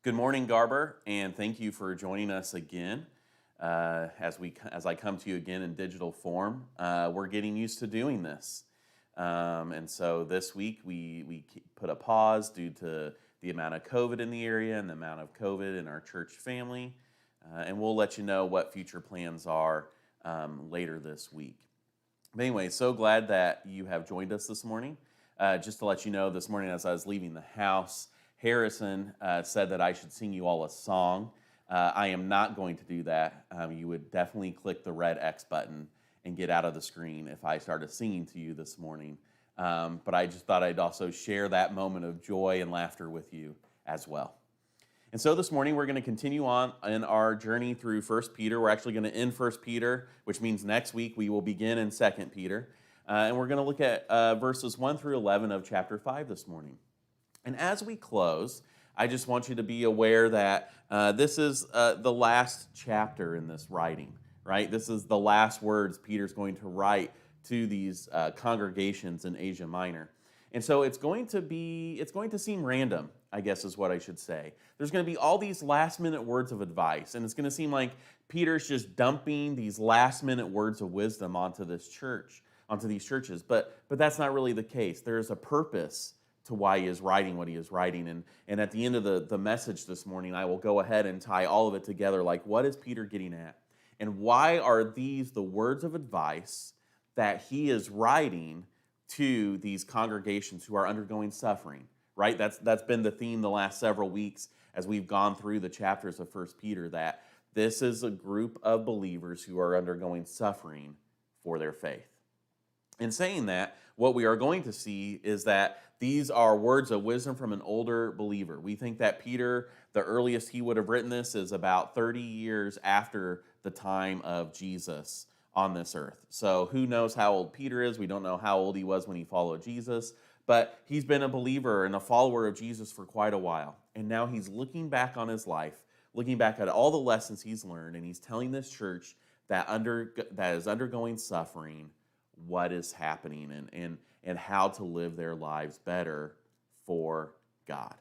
Good morning, Garber, and thank you for joining us again. As I come to you again in digital form, we're getting used to doing this. And so this week we put a pause due to the amount of COVID in the area and the amount of COVID in our church family. And we'll let you know what future plans are later this week. But anyway, so glad that you have joined us this morning. Just to let you know, this morning as I was leaving the house, Harrison said that I should sing you all a song. I am not going to do that. You would definitely click the red X button and get out of the screen if I started singing to you this morning. But I just thought I'd also share that moment of joy and laughter with you as well. And so this morning we're going to continue on in our journey through 1 Peter. We're actually going to end 1 Peter, which means next week we will begin in 2 Peter. And we're going to look at verses 1 through 11 of chapter 5 this morning. And as we close, I just want you to be aware that this is the last chapter in this writing, right? This is the last words Peter's going to write to these congregations in Asia Minor. And so it's going to seem random, I guess is what I should say. There's going to be all these last-minute words of advice, and it's going to seem like Peter's just dumping these last-minute words of wisdom onto this church, onto these churches. But that's not really the case. There is a purpose to why he is writing what he is writing. And at the end of the message this morning, I will go ahead and tie all of it together, like what is Peter getting at? And why are these the words of advice that he is writing to these congregations who are undergoing suffering, right? That's been the theme the last several weeks as we've gone through the chapters of 1 Peter, that this is a group of believers who are undergoing suffering for their faith. In saying that, what we are going to see is that these are words of wisdom from an older believer. We think that Peter, the earliest he would have written this is about 30 years after the time of Jesus on this earth. So who knows how old Peter is? We don't know how old he was when he followed Jesus, but he's been a believer and a follower of Jesus for quite a while. And now he's looking back on his life, looking back at all the lessons he's learned, and he's telling this church that is undergoing suffering what is happening and how to live their lives better for God.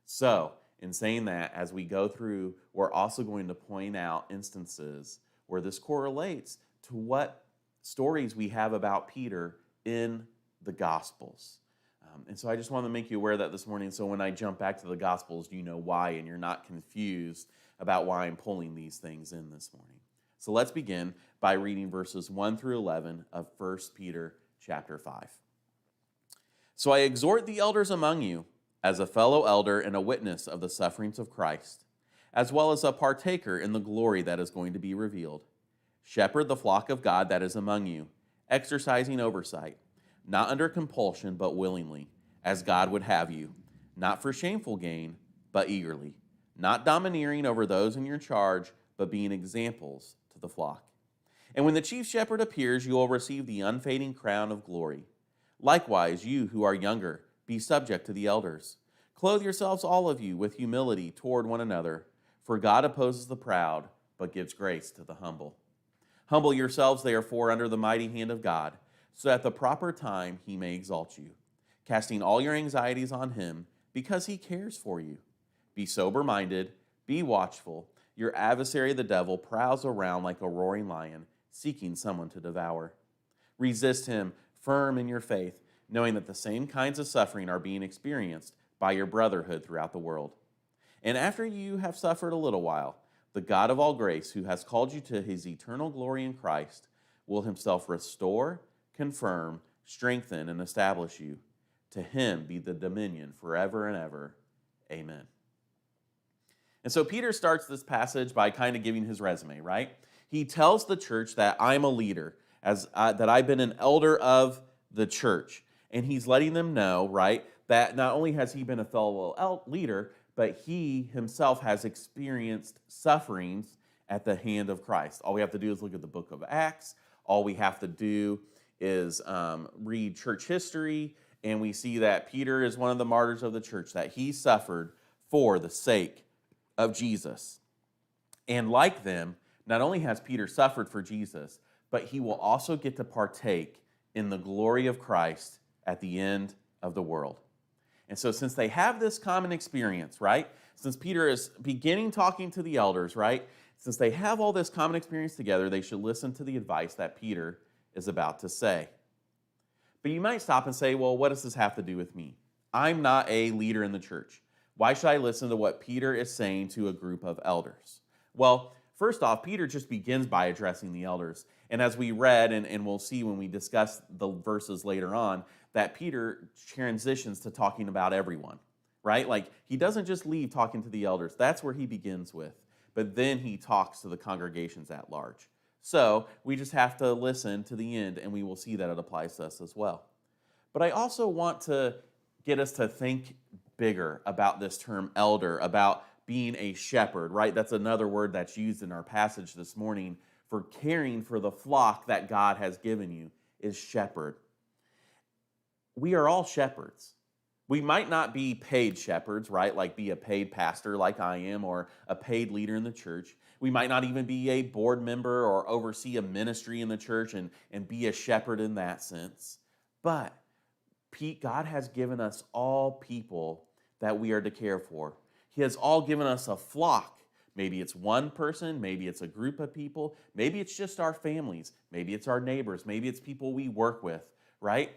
So, in saying that, as we go through, we're also going to point out instances where this correlates to what stories we have about Peter in the Gospels. And so I just want to make you aware of that this morning. So when I jump back to the Gospels, you know why, and you're not confused about why I'm pulling these things in this morning. So let's begin by reading verses 1 through 11 of 1 Peter chapter 5. So I exhort the elders among you, as a fellow elder and a witness of the sufferings of Christ, as well as a partaker in the glory that is going to be revealed. Shepherd the flock of God that is among you, exercising oversight, not under compulsion, but willingly, as God would have you, not for shameful gain, but eagerly, not domineering over those in your charge, but being examples to the flock. And when the chief shepherd appears, you will receive the unfading crown of glory. Likewise, you who are younger, be subject to the elders. Clothe yourselves, all of you, with humility toward one another, for God opposes the proud, but gives grace to the humble. Humble yourselves, therefore, under the mighty hand of God, so at the proper time he may exalt you, casting all your anxieties on him, because he cares for you. Be sober-minded, be watchful. Your adversary, the devil, prowls around like a roaring lion, seeking someone to devour. Resist him, firm in your faith, knowing that the same kinds of suffering are being experienced by your brotherhood throughout the world. And after you have suffered a little while, the God of all grace, who has called you to his eternal glory in Christ, will himself restore, confirm, strengthen, and establish you. To him be the dominion forever and ever. Amen. And so Peter starts this passage by kind of giving his resume, right? He tells the church that I'm a leader, that I've been an elder of the church. And he's letting them know, right, that not only has he been a fellow leader, but he himself has experienced sufferings at the hand of Christ. All we have to do is look at the book of Acts. All we have to do is read church history, and we see that Peter is one of the martyrs of the church, that he suffered for the sake of Jesus. And like them, not only has Peter suffered for Jesus, but he will also get to partake in the glory of Christ at the end of the world. And so since they have this common experience, right? Since Peter is beginning talking to the elders, right? Since they have all this common experience together, they should listen to the advice that Peter is about to say. But you might stop and say, well, what does this have to do with me? I'm not a leader in the church. Why should I listen to what Peter is saying to a group of elders? Well, first off, Peter just begins by addressing the elders. And as we read, and we'll see when we discuss the verses later on, that Peter transitions to talking about everyone, right? Like, he doesn't just leave talking to the elders. That's where he begins with. But then he talks to the congregations at large. So we just have to listen to the end, and we will see that it applies to us as well. But I also want to get us to think bigger about this term elder, about being a shepherd, right? That's another word that's used in our passage this morning for caring for the flock that God has given you, is shepherd. We are all shepherds. We might not be paid shepherds, right? Like be a paid pastor like I am, or a paid leader in the church. We might not even be a board member or oversee a ministry in the church and be a shepherd in that sense. But God has given us all people that we are to care for. He has all given us a flock. Maybe it's one person, maybe it's a group of people, maybe it's just our families, maybe it's our neighbors, maybe it's people we work with, right?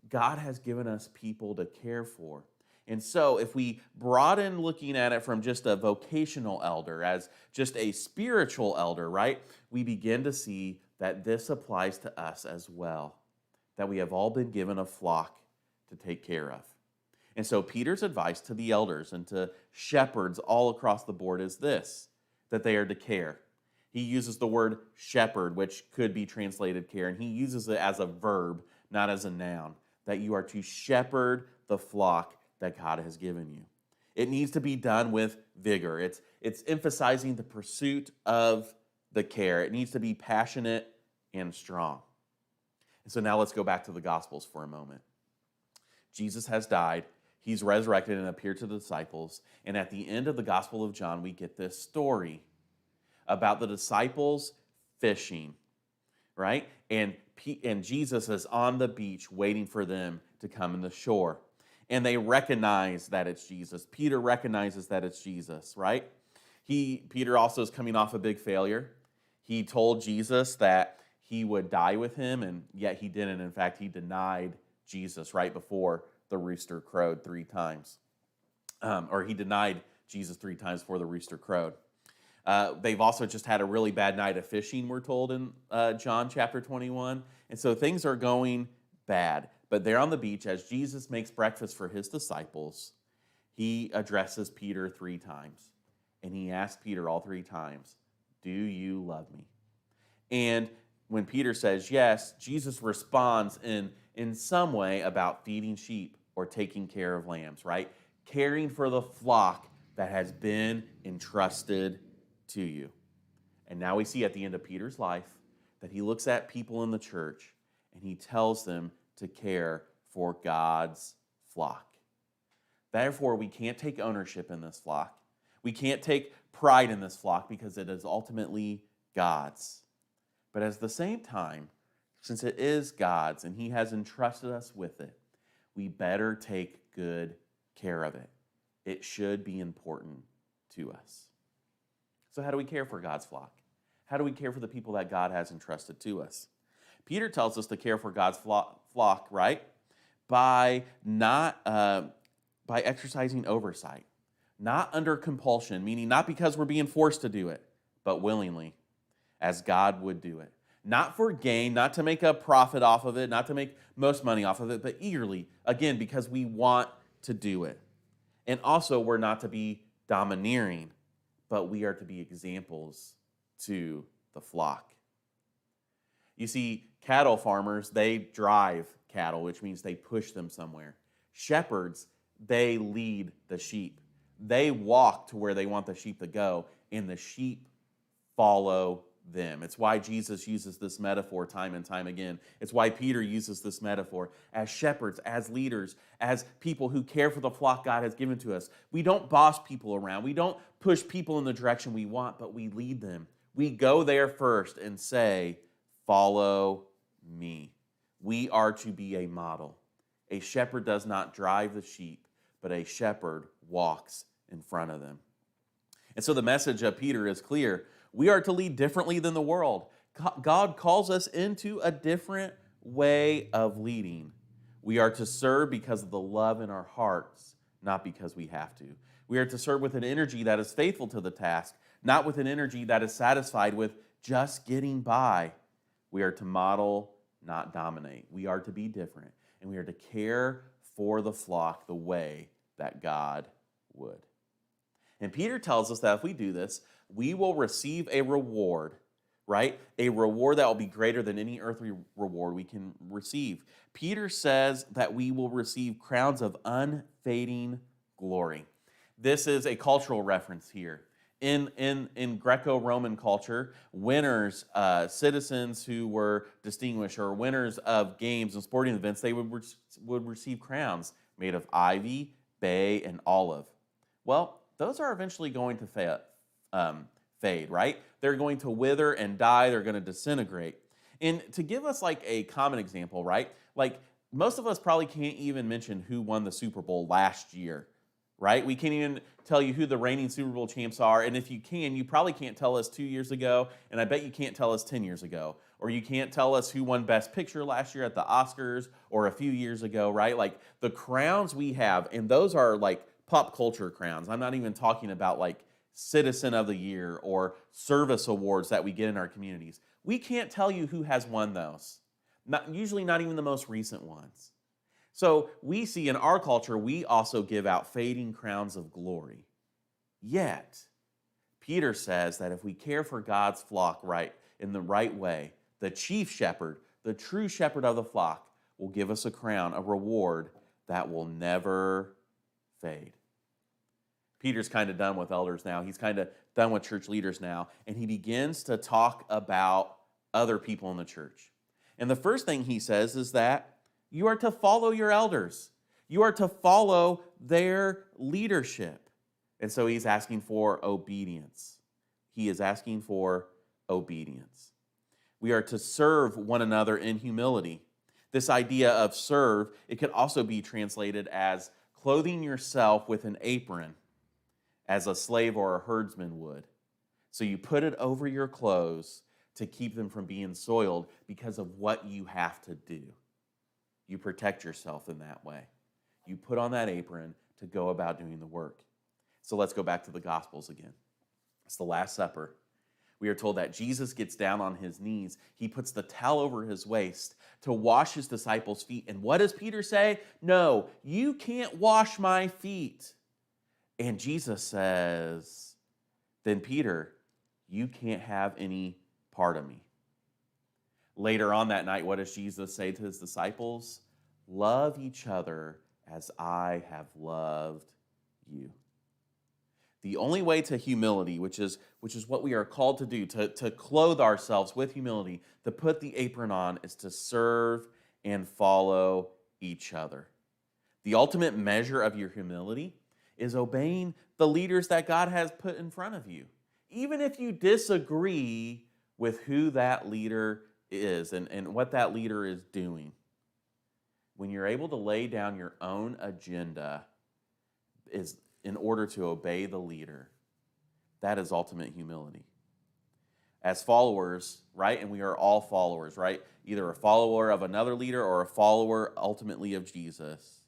God has given us people to care for. And so if we broaden looking at it from just a vocational elder as just a spiritual elder, right, we begin to see that this applies to us as well, that we have all been given a flock to take care of. And so Peter's advice to the elders and to shepherds all across the board is this, that they are to care. He uses the word shepherd, which could be translated care, and he uses it as a verb, not as a noun, that you are to shepherd the flock that God has given you. It needs to be done with vigor. It's emphasizing the pursuit of the care. It needs to be passionate and strong. And so now let's go back to the Gospels for a moment. Jesus has died. He's resurrected and appeared to the disciples. And at the end of the Gospel of John, we get this story about the disciples fishing, right? And Jesus is on the beach waiting for them to come in the shore. And they recognize that it's Jesus. Peter recognizes that it's Jesus, right? Peter also is coming off a big failure. He told Jesus that he would die with him, and yet he didn't. In fact, he denied Jesus right before the rooster crowed 3 times. Or he denied Jesus 3 times before the rooster crowed. They've also just had a really bad night of fishing, we're told in John chapter 21. And so things are going bad. But there on the beach, as Jesus makes breakfast for his disciples, he addresses Peter 3 times. And he asks Peter all 3 times, "Do you love me?" And when Peter says yes, Jesus responds in some way about feeding sheep or taking care of lambs, right? Caring for the flock that has been entrusted to you. And now we see at the end of Peter's life that he looks at people in the church and he tells them to care for God's flock. Therefore, we can't take ownership in this flock. We can't take pride in this flock because it is ultimately God's. But at the same time, since it is God's and he has entrusted us with it, we better take good care of it. It should be important to us. So how do we care for God's flock? How do we care for the people that God has entrusted to us? Peter tells us to care for God's flock, right? By exercising oversight, not under compulsion, meaning not because we're being forced to do it, but willingly, as God would do it. Not for gain, not to make a profit off of it, not to make most money off of it, but eagerly, again, because we want to do it. And also, we're not to be domineering, but we are to be examples to the flock. You see, cattle farmers, they drive cattle, which means they push them somewhere. Shepherds, they lead the sheep. They walk to where they want the sheep to go, and the sheep follow them. It's why Jesus uses this metaphor time and time again. It's why Peter uses this metaphor as shepherds, as leaders, as people who care for the flock God has given to us. We don't boss people around. We don't push people in the direction we want, but we lead them. We go there first and say, "Follow me." We are to be a model. A shepherd does not drive the sheep, but a shepherd walks in front of them. And so the message of Peter is clear. We are to lead differently than the world. God calls us into a different way of leading. We are to serve because of the love in our hearts, not because we have to. We are to serve with an energy that is faithful to the task, not with an energy that is satisfied with just getting by. We are to model, not dominate. We are to be different, and we are to care for the flock the way that God would. And Peter tells us that if we do this, we will receive a reward, right? A reward that will be greater than any earthly reward we can receive. Peter says that we will receive crowns of unfading glory. This is a cultural reference here. In Greco-Roman culture, winners, citizens who were distinguished, or winners of games and sporting events, they would receive crowns made of ivy, bay, and olive. Well, those are eventually going to fade, right? They're going to wither and die. They're going to disintegrate. And to give us like a common example, right? Like most of us probably can't even mention who won the Super Bowl last year, right? We can't even tell you who the reigning Super Bowl champs are. And if you can, you probably can't tell us 2 years ago. And I bet you can't tell us 10 years ago. Or you can't tell us who won Best Picture last year at the Oscars or a few years ago, right? Like the crowns we have, and those are like pop culture crowns. I'm not even talking about like Citizen of the Year or service awards that we get in our communities. We can't tell you who has won those. Usually not even the most recent ones. So we see in our culture, we also give out fading crowns of glory. Yet, Peter says that if we care for God's flock right in the right way, the chief shepherd, the true shepherd of the flock, will give us a crown, a reward that will never fade. Peter's kind of done with elders now. He's kind of done with church leaders now. And he begins to talk about other people in the church. And the first thing he says is that you are to follow your elders. You are to follow their leadership. And so he's asking for obedience. He is asking for obedience. We are to serve one another in humility. This idea of serve, it could also be translated as clothing yourself with an apron as a slave or a herdsman would. So you put it over your clothes to keep them from being soiled because of what you have to do. You protect yourself in that way. you put on that apron to go about doing the work. So let's go back to the Gospels again. It's the Last Supper. We are told that Jesus gets down on his knees. He puts the towel over his waist to wash his disciples' feet. And what does Peter say? No, you can't wash my feet. And Jesus says, then Peter, you can't have any part of me. Later on that night, what does Jesus say to his disciples? Love each other as I have loved you. The only way to humility, which is what we are called to do, to clothe ourselves with humility, to put the apron on, is to serve and follow each other. The ultimate measure of your humility is obeying the leaders that God has put in front of you, even if you disagree with who that leader is and what that leader is doing. When you're able to lay down your own agenda is in order to obey the leader, that is ultimate humility. As followers, right, and we are all followers, right, either a follower of another leader or a follower ultimately of Jesus,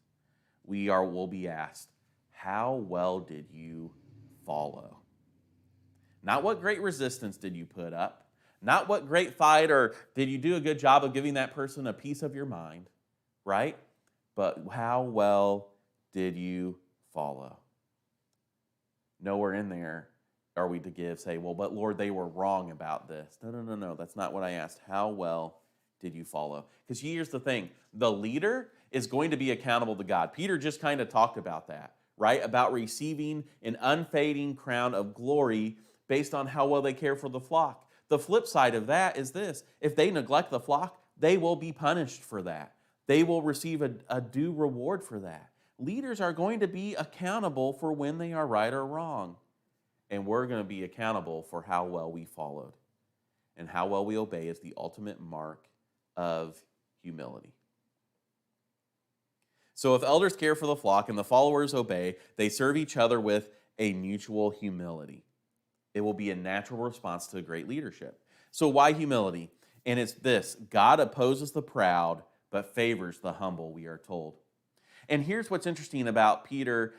will be asked, how well did you follow? Not what great resistance did you put up, not what great fight or did you do a good job of giving that person a piece of your mind, right? But how well did you follow? Nowhere in there are we to say, well, but Lord, they were wrong about this. No. That's not what I asked. How well did you follow? Because here's the thing. The leader is going to be accountable to God. Peter just kind of talked about that, right? About receiving an unfading crown of glory based on how well they care for the flock. The flip side of that is this. If they neglect the flock, they will be punished for that. They will receive a due reward for that. Leaders are going to be accountable for when they are right or wrong. And we're going to be accountable for how well we followed. And how well we obey is the ultimate mark of humility. So if elders care for the flock and the followers obey, they serve each other with a mutual humility. It will be a natural response to great leadership. So why humility? And it's this: God opposes the proud, but favors the humble, we are told. And here's what's interesting about Peter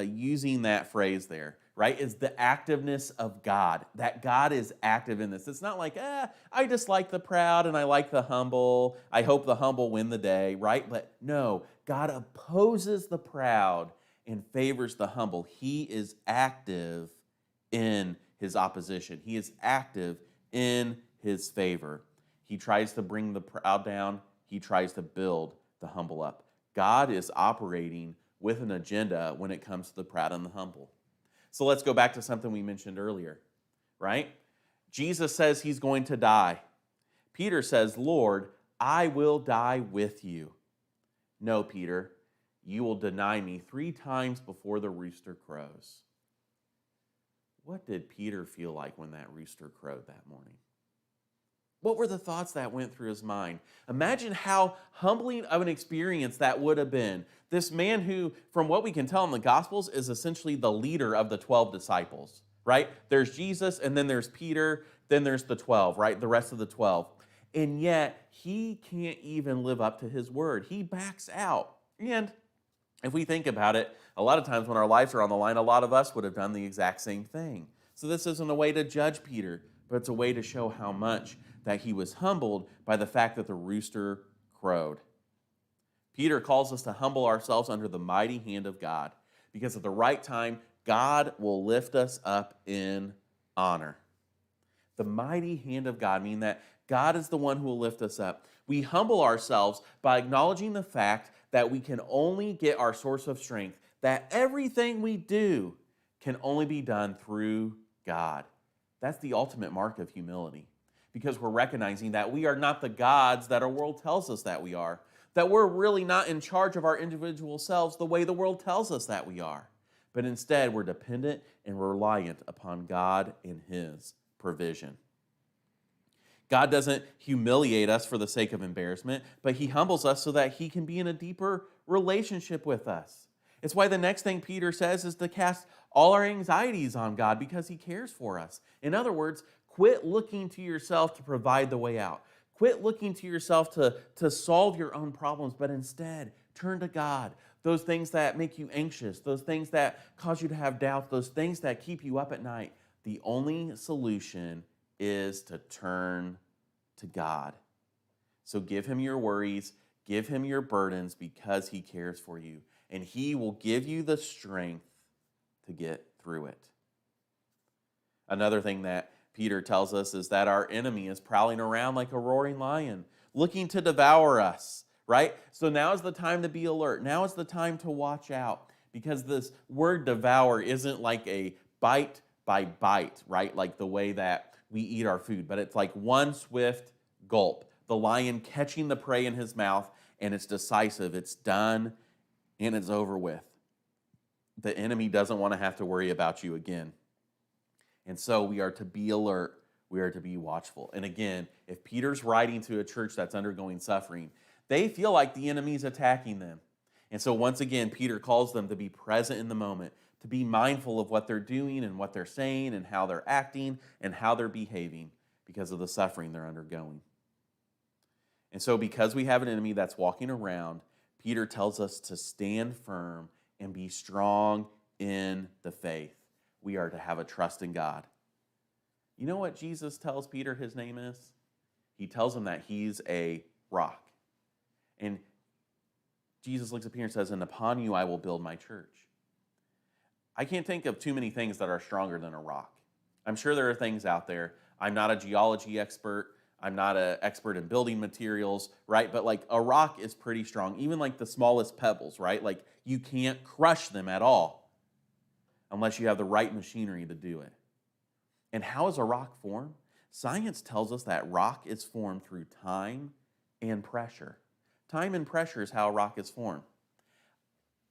using that phrase there, right, is the activeness of God, that God is active in this. It's not like, I dislike the proud and I like the humble. I hope the humble win the day, right? But no, God opposes the proud and favors the humble. He is active in his opposition. He is active in his favor. He tries to bring the proud down. He tries to build the humble up. God is operating with an agenda when it comes to the proud and the humble. So let's go back to something we mentioned earlier, right? Jesus says he's going to die. Peter says, Lord, I will die with you. No, Peter, you will deny me 3 times before the rooster crows. What did Peter feel like when that rooster crowed that morning? What were the thoughts that went through his mind? Imagine how humbling of an experience that would have been. This man who, from what we can tell in the Gospels, is essentially the leader of the 12 disciples, right? There's Jesus, and then there's Peter, then there's the 12, right? The rest of the 12. And yet, he can't even live up to his word. He backs out. And if we think about it, a lot of times when our lives are on the line, a lot of us would have done the exact same thing. So this isn't a way to judge Peter, but it's a way to show how much that he was humbled by the fact that the rooster crowed. Peter calls us to humble ourselves under the mighty hand of God, because at the right time, God will lift us up in honor. The mighty hand of God, meaning that God is the one who will lift us up. We humble ourselves by acknowledging the fact that we can only get our source of strength, that everything we do can only be done through God. That's the ultimate mark of humility, because we're recognizing that we are not the gods that our world tells us that we are, that we're really not in charge of our individual selves the way the world tells us that we are, but instead we're dependent and reliant upon God and His provision. God doesn't humiliate us for the sake of embarrassment, but He humbles us so that He can be in a deeper relationship with us. It's why the next thing Peter says is to cast all our anxieties on God, because He cares for us. In other words, quit looking to yourself to provide the way out. Quit looking to yourself to solve your own problems, but instead turn to God, those things that make you anxious, those things that cause you to have doubts, those things that keep you up at night, the only solution is to turn to God. So give him your worries, give him your burdens because he cares for you, and he will give you the strength to get through it. Another thing that Peter tells us is that our enemy is prowling around like a roaring lion, looking to devour us, right? So now is the time to be alert. Now is the time to watch out, because this word devour isn't like a bite by bite, right? Like the way that we eat our food, but it's like one swift gulp. The lion catching the prey in his mouth, and it's decisive. It's done, and it's over with. The enemy doesn't want to have to worry about you again. And so we are to be alert. We are to be watchful. And again, if Peter's writing to a church that's undergoing suffering, they feel like the enemy's attacking them. And so once again, Peter calls them to be present in the moment, to be mindful of what they're doing and what they're saying and how they're acting and how they're behaving because of the suffering they're undergoing. And so because we have an enemy that's walking around, Peter tells us to stand firm and be strong in the faith. We are to have a trust in God. You know what Jesus tells Peter his name is? He tells him that he's a rock. And Jesus looks at Peter and says, "And upon you I will build my church." I can't think of too many things that are stronger than a rock. I'm sure there are things out there. I'm not a geology expert. I'm not an expert in building materials, right? But like a rock is pretty strong. Even like the smallest pebbles, right? Like you can't crush them at all unless you have the right machinery to do it. And how is a rock formed? Science tells us that rock is formed through time and pressure. Time and pressure is how a rock is formed.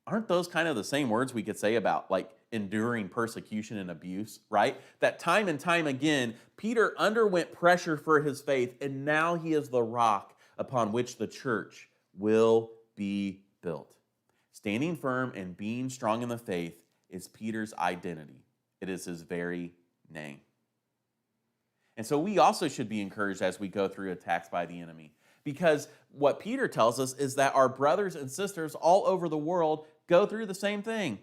Aren't those kind of the same words we could say about like enduring persecution and abuse, right? That time and time again, Peter underwent pressure for his faith, and now he is the rock upon which the church will be built. Standing firm and being strong in the faith is Peter's identity. It is his very name. And so we also should be encouraged as we go through attacks by the enemy, because what Peter tells us is that our brothers and sisters all over the world go through the same thing.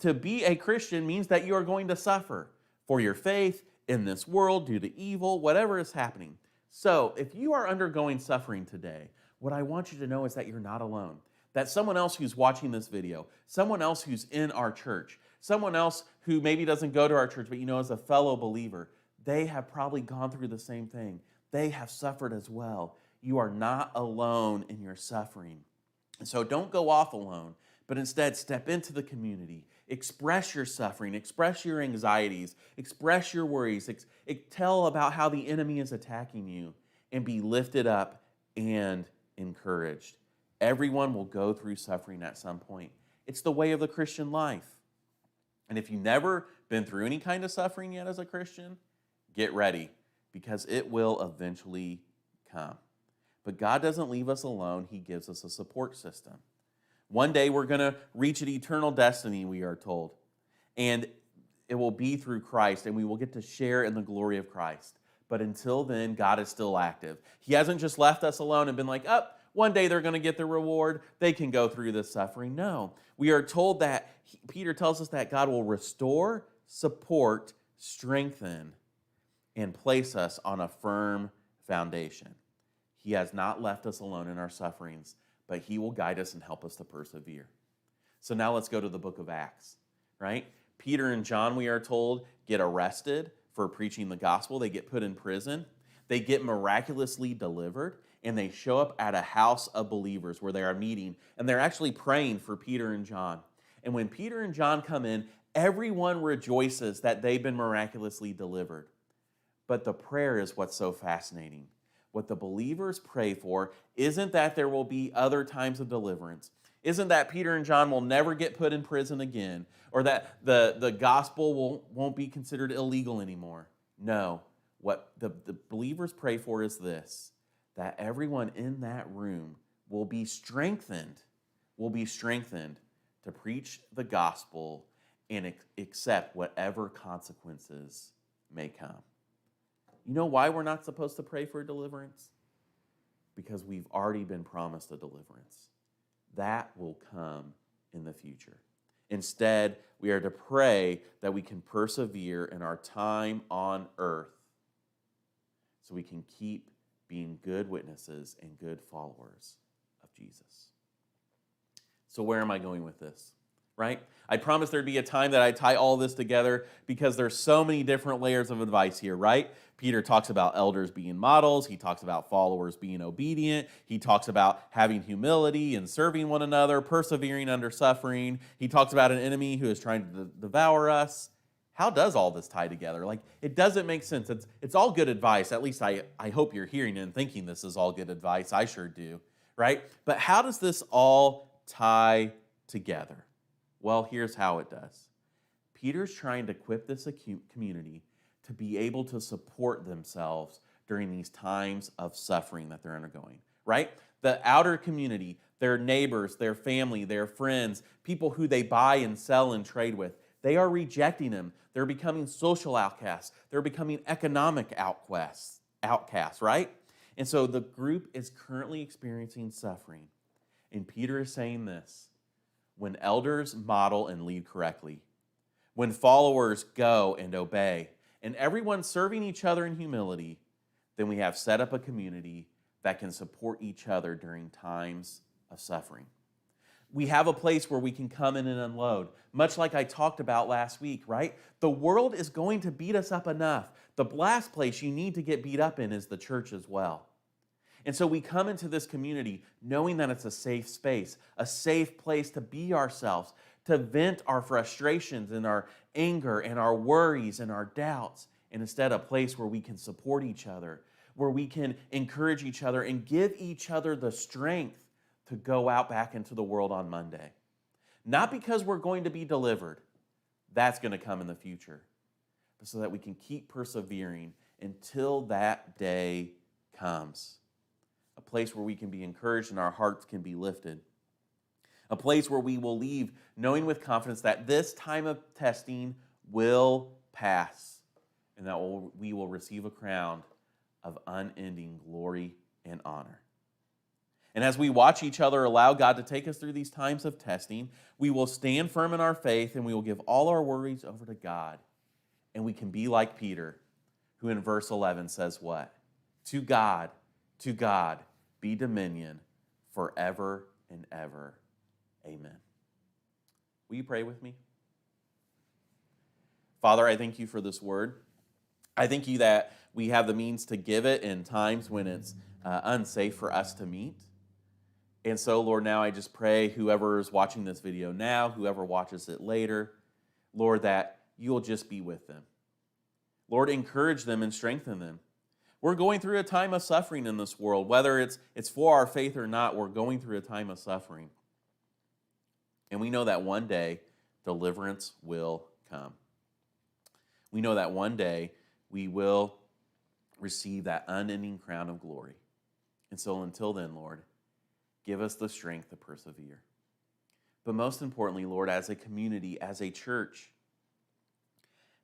To be a Christian means that you are going to suffer for your faith in this world due to evil, whatever is happening. So if you are undergoing suffering today, what I want you to know is that you're not alone. That someone else who's watching this video, someone else who's in our church, someone else who maybe doesn't go to our church, but you know is a fellow believer, they have probably gone through the same thing. They have suffered as well. You are not alone in your suffering. And so don't go off alone, but instead step into the community. Express your suffering, express your anxieties, express your worries, tell about how the enemy is attacking you, and be lifted up and encouraged. Everyone will go through suffering at some point. It's the way of the Christian life. And if you've never been through any kind of suffering yet as a Christian, get ready, because it will eventually come. But God doesn't leave us alone. He gives us a support system. One day we're going to reach an eternal destiny, we are told. And it will be through Christ, and we will get to share in the glory of Christ. But until then, God is still active. He hasn't just left us alone and been like, one day they're going to get the reward. They can go through this suffering. No. We are told that, Peter tells us that God will restore, support, strengthen, and place us on a firm foundation. He has not left us alone in our sufferings, but he will guide us and help us to persevere. So now let's go to the book of Acts, right? Peter and John, we are told, get arrested for preaching the gospel. They get put in prison. They get miraculously delivered, and they show up at a house of believers where they are meeting, and they're actually praying for Peter and John. And when Peter and John come in, everyone rejoices that they've been miraculously delivered. But the prayer is what's so fascinating. What the believers pray for isn't that there will be other times of deliverance, isn't that Peter and John will never get put in prison again, or that the gospel won't be considered illegal anymore. No, what the believers pray for is this, that everyone in that room will be strengthened to preach the gospel and accept whatever consequences may come. You know why we're not supposed to pray for deliverance? Because we've already been promised a deliverance. That will come in the future. Instead, we are to pray that we can persevere in our time on earth so we can keep being good witnesses and good followers of Jesus. So where am I going with this? Right? I promised there'd be a time that I'd tie all this together because there's so many different layers of advice here, right? Peter talks about elders being models. He talks about followers being obedient. He talks about having humility and serving one another, persevering under suffering. He talks about an enemy who is trying to devour us. How does all this tie together? Like, it doesn't make sense. It's all good advice. At least I hope you're hearing and thinking this is all good advice. I sure do, right? But how does this all tie together? Well, here's how it does. Peter's trying to equip this community to be able to support themselves during these times of suffering that they're undergoing, right? The outer community, their neighbors, their family, their friends, people who they buy and sell and trade with, they are rejecting him. They're becoming social outcasts. They're becoming economic outcasts, right? And so the group is currently experiencing suffering. And Peter is saying this: when elders model and lead correctly, when followers go and obey, and everyone serving each other in humility, then we have set up a community that can support each other during times of suffering. We have a place where we can come in and unload, much like I talked about last week, right? The world is going to beat us up enough. The last place you need to get beat up in is the church as well. And so we come into this community knowing that it's a safe space, a safe place to be ourselves, to vent our frustrations and our anger and our worries and our doubts, and instead a place where we can support each other, where we can encourage each other and give each other the strength to go out back into the world on Monday. Not because we're going to be delivered, that's going to come in the future, but so that we can keep persevering until that day comes. A place where we can be encouraged and our hearts can be lifted. A place where we will leave knowing with confidence that this time of testing will pass and that we will receive a crown of unending glory and honor. And as we watch each other allow God to take us through these times of testing, we will stand firm in our faith and we will give all our worries over to God. And we can be like Peter, who in verse 11 says what? To God be dominion forever and ever. Amen. Will you pray with me? Father, I thank you for this word. I thank you that we have the means to give it in times when it's unsafe for us to meet. And so, Lord, now I just pray whoever is watching this video now, whoever watches it later, Lord, that you'll just be with them. Lord, encourage them and strengthen them. We're going through a time of suffering in this world. Whether it's for our faith or not, we're going through a time of suffering. And we know that one day deliverance will come. We know that one day we will receive that unending crown of glory. And so until then, Lord, give us the strength to persevere. But most importantly, Lord, as a community, as a church,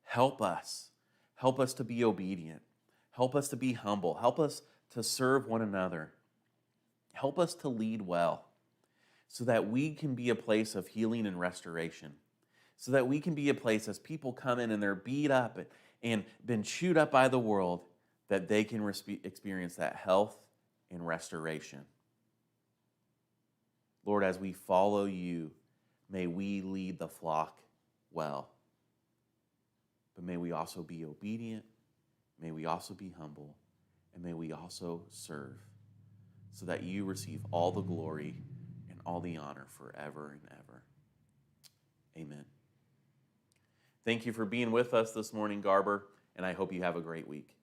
help us. Help us to be obedient. Help us to be humble. Help us to serve one another. Help us to lead well so that we can be a place of healing and restoration, so that we can be a place as people come in and they're beat up and been chewed up by the world, that they can experience that health and restoration. Lord, as we follow you, may we lead the flock well. But may we also be obedient, may we also be humble, and may we also serve so that you receive all the glory and all the honor forever and ever. Amen. Thank you for being with us this morning, Garber, and I hope you have a great week.